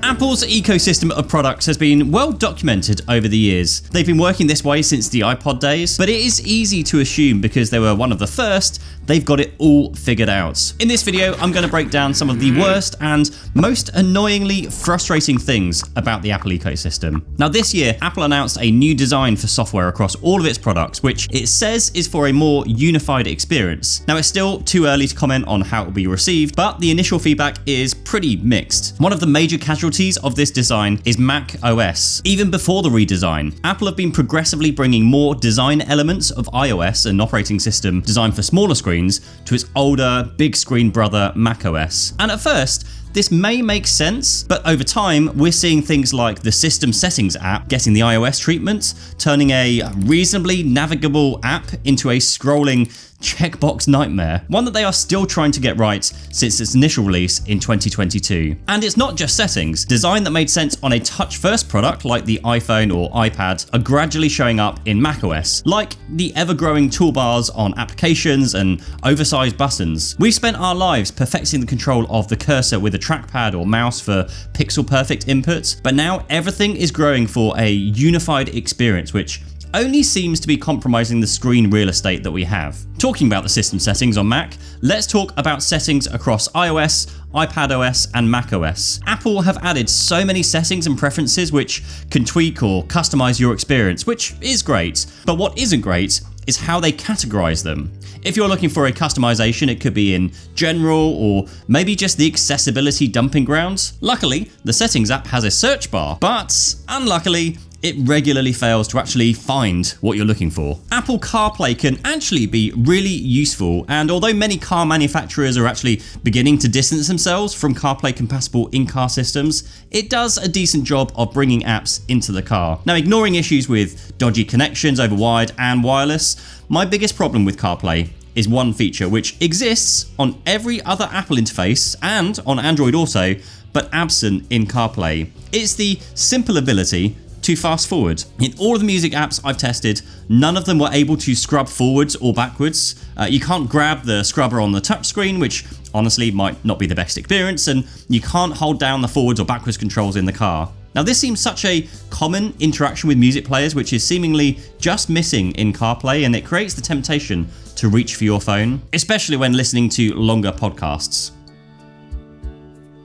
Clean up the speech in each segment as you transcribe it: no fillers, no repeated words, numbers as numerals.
Apple's ecosystem of products has been well documented over the years. They've been working this way since the iPod days, but it is easy to assume because they were one of the first, they've got it all figured out. In this video, I'm going to break down some of the worst and most annoyingly frustrating things about the Apple ecosystem. Now this year, Apple announced a new design for software across all of its products, which it says is for a more unified experience. Now it's still too early to comment on how it will be received, but the initial feedback is pretty mixed. One of the major casualties of this design is Mac OS. Even before the redesign, Apple have been progressively bringing more design elements of iOS, an operating system designed for smaller screens, to its older, big screen brother Mac OS. And at first, this may make sense, but over time, we're seeing things like the System Settings app getting the iOS treatment, turning a reasonably navigable app into a scrolling checkbox nightmare, one that they are still trying to get right since its initial release in 2022. And it's not just settings. Design that made sense on a touch-first product like the iPhone or iPad are gradually showing up in macOS, like the ever-growing toolbars on applications and oversized buttons. We've spent our lives perfecting the control of the cursor with a trackpad or mouse for pixel-perfect input, but now everything is growing for a unified experience, which only seems to be compromising the screen real estate that we have. Talking about the system settings on Mac, let's talk about settings across iOS, iPadOS, and macOS. Apple have added so many settings and preferences which can tweak or customize your experience, which is great. But what isn't great is how they categorize them. If you're looking for a customization, it could be in general or maybe just the accessibility dumping grounds. Luckily, the settings app has a search bar, but unluckily, it regularly fails to actually find what you're looking for. Apple CarPlay can actually be really useful, and although many car manufacturers are actually beginning to distance themselves from CarPlay compatible in-car systems, it does a decent job of bringing apps into the car. Now, ignoring issues with dodgy connections over wired and wireless, my biggest problem with CarPlay is one feature which exists on every other Apple interface and on Android also, but absent in CarPlay. It's the simple ability to fast forward. In all of the music apps I've tested, none of them were able to scrub forwards or backwards. You can't grab the scrubber on the touchscreen, which honestly might not be the best experience, and you can't hold down the forwards or backwards controls in the car. Now this seems such a common interaction with music players, which is seemingly just missing in CarPlay, and it creates the temptation to reach for your phone, especially when listening to longer podcasts.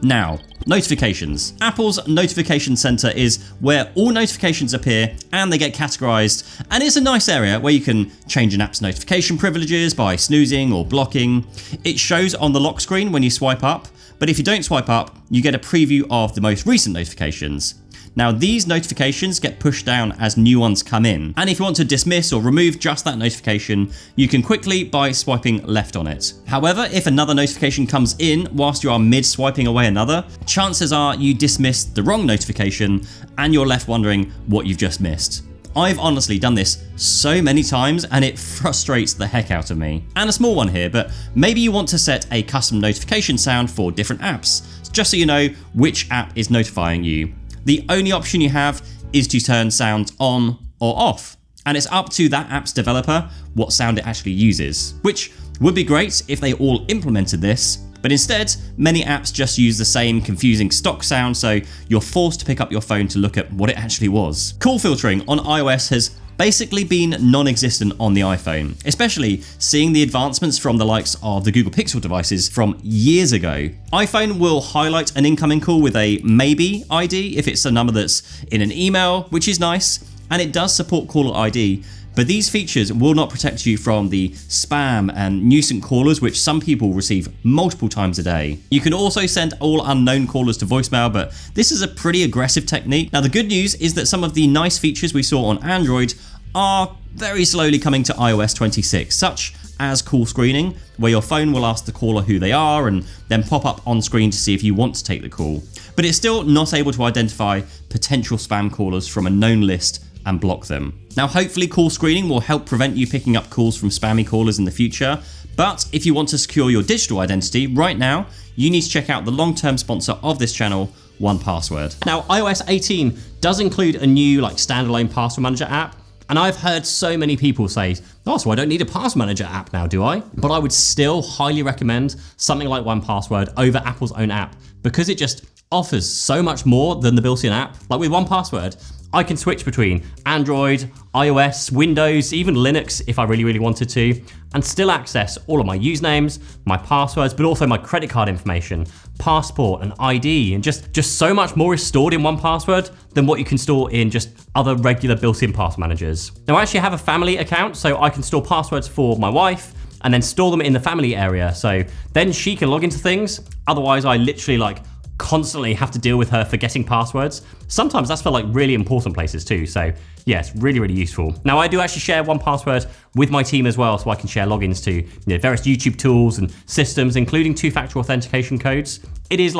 Now, notifications. Apple's notification center is where all notifications appear and they get categorized, and it's a nice area where you can change an app's notification privileges by snoozing or blocking. It shows on the lock screen when you swipe up, but if you don't swipe up, you get a preview of the most recent notifications. Now these notifications get pushed down as new ones come in, and if you want to dismiss or remove just that notification, you can quickly by swiping left on it. However, if another notification comes in whilst you are mid-swiping away another, chances are you dismissed the wrong notification and you're left wondering what you've just missed. I've honestly done this so many times and it frustrates the heck out of me. And a small one here, but maybe you want to set a custom notification sound for different apps, just so you know which app is notifying you. The only option you have is to turn sounds on or off, and it's up to that app's developer what sound it actually uses, which would be great if they all implemented this, but instead, many apps just use the same confusing stock sound, so you're forced to pick up your phone to look at what it actually was. Call filtering on iOS has basically been non-existent on the iPhone, especially seeing the advancements from the likes of the Google Pixel devices from years ago. iPhone will highlight an incoming call with a maybe ID if it's a number that's in an email, which is nice, and it does support caller ID, but these features will not protect you from the spam and nuisance callers which some people receive multiple times a day. You can also send all unknown callers to voicemail, but this is a pretty aggressive technique. Now the good news is that some of the nice features we saw on Android are very slowly coming to iOS 26, such as call screening, where your phone will ask the caller who they are and then pop up on screen to see if you want to take the call. But it's still not able to identify potential spam callers from a known list and block them. Now hopefully call screening will help prevent you picking up calls from spammy callers in the future, but if you want to secure your digital identity right now, you need to check out the long-term sponsor of this channel, 1Password. Now iOS 18 does include a new standalone password manager app, and I've heard so many people say, oh, so I don't need a password manager app now, do I? But I would still highly recommend something like 1Password over Apple's own app, because it just offers so much more than the built-in app. Like with 1Password, I can switch between Android, iOS, Windows, even Linux if I really, really wanted to, and still access all of my usernames, my passwords, but also my credit card information, passport and ID, and just so much more is stored in 1Password than what you can store in just other regular built-in password managers. Now I actually have a family account, so I can store passwords for my wife and then store them in the family area. So then she can log into things. Otherwise I literally constantly have to deal with her forgetting passwords. Sometimes that's for really important places too. So yeah, it's really, really useful. Now I do actually share 1Password with my team as well, so I can share logins to various YouTube tools and systems, including two-factor authentication codes. It is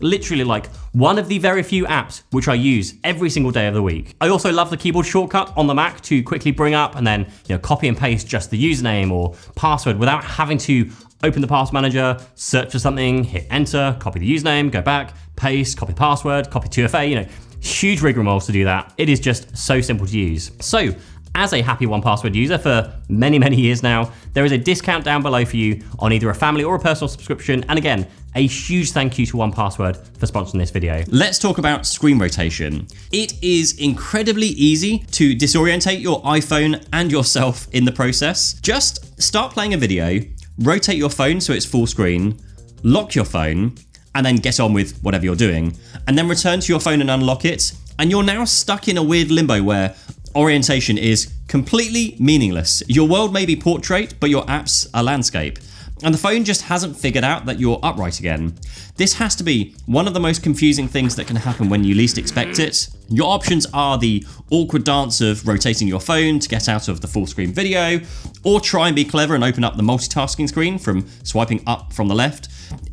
literally one of the very few apps which I use every single day of the week. I also love the keyboard shortcut on the Mac to quickly bring up and then copy and paste just the username or password without having to open the password manager, search for something, hit enter, copy the username, go back, paste, copy password, copy 2FA, huge rigmarole to do that. It is just so simple to use. So as a happy 1Password user for many, many years now, there is a discount down below for you on either a family or a personal subscription. And again, a huge thank you to 1Password for sponsoring this video. Let's talk about screen rotation. It is incredibly easy to disorientate your iPhone and yourself in the process. Just start playing a video, rotate your phone so it's full screen, lock your phone, and then get on with whatever you're doing. And then return to your phone and unlock it. And you're now stuck in a weird limbo where orientation is completely meaningless. Your world may be portrait, but your app's a landscape. And the phone just hasn't figured out that you're upright again. This has to be one of the most confusing things that can happen when you least expect it. Your options are the awkward dance of rotating your phone to get out of the full screen video, or try and be clever and open up the multitasking screen from swiping up from the left.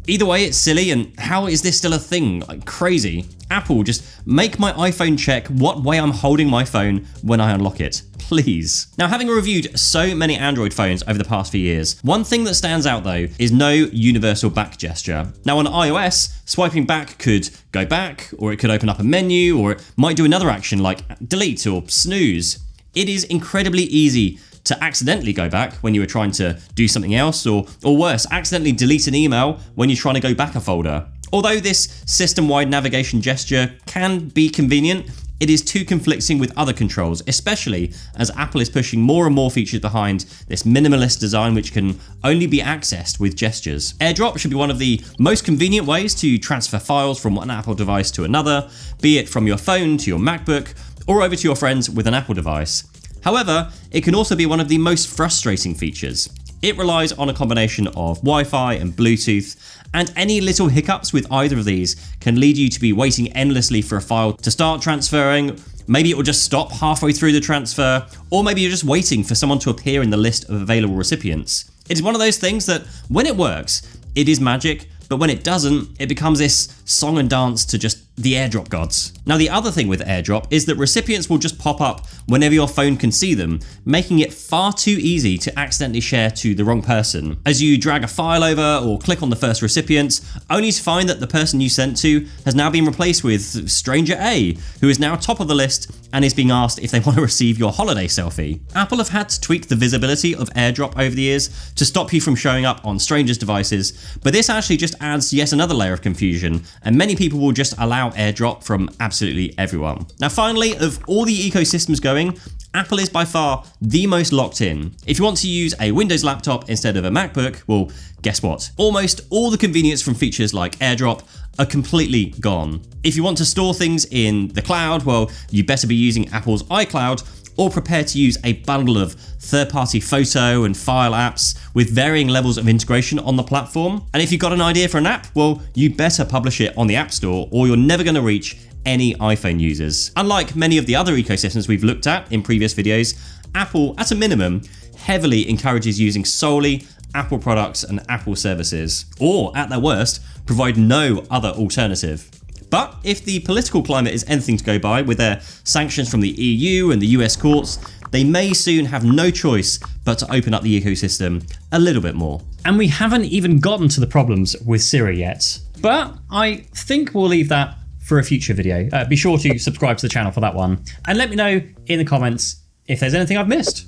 Either way, it's silly, and how is this still a thing? Crazy. Apple, just make my iPhone check what way I'm holding my phone when I unlock it, please. Now, having reviewed so many Android phones over the past few years, one thing that stands out though is no universal back gesture. Now on iOS, swiping back could go back, or it could open up a menu, or it might do another action like delete or snooze. It is incredibly easy to accidentally go back when you were trying to do something else, or worse, accidentally delete an email when you're trying to go back a folder. Although this system-wide navigation gesture can be convenient, it is too conflicting with other controls, especially as Apple is pushing more and more features behind this minimalist design which can only be accessed with gestures. AirDrop should be one of the most convenient ways to transfer files from one Apple device to another, be it from your phone to your MacBook, or over to your friends with an Apple device. However, it can also be one of the most frustrating features. It relies on a combination of Wi-Fi and Bluetooth, and any little hiccups with either of these can lead you to be waiting endlessly for a file to start transferring. Maybe it will just stop halfway through the transfer, or maybe you're just waiting for someone to appear in the list of available recipients. It's one of those things that when it works, it is magic, but when it doesn't, it becomes this song and dance to just the AirDrop gods. Now, the other thing with AirDrop is that recipients will just pop up whenever your phone can see them, making it far too easy to accidentally share to the wrong person. As you drag a file over or click on the first recipient, only to find that the person you sent to has now been replaced with stranger A, who is now top of the list and is being asked if they want to receive your holiday selfie. Apple have had to tweak the visibility of AirDrop over the years to stop you from showing up on strangers' devices, but this actually just adds yet another layer of confusion, and many people will just allow AirDrop from absolutely everyone. Now finally, of all the ecosystems going, Apple is by far the most locked in. If you want to use a Windows laptop instead of a MacBook, well, guess what? Almost all the convenience from features like AirDrop are completely gone. If you want to store things in the cloud, well, you better be using Apple's iCloud, or prepare to use a bundle of third-party photo and file apps with varying levels of integration on the platform. And if you've got an idea for an app, well, you better publish it on the App Store, or you're never going to reach any iPhone users. Unlike many of the other ecosystems we've looked at in previous videos, Apple, at a minimum, heavily encourages using solely Apple products and Apple services, or at their worst, provide no other alternative. But if the political climate is anything to go by, with their sanctions from the EU and the US courts, they may soon have no choice but to open up the ecosystem a little bit more. And we haven't even gotten to the problems with Siri yet. But I think we'll leave that for a future video. Be sure to subscribe to the channel for that one. And let me know in the comments if there's anything I've missed.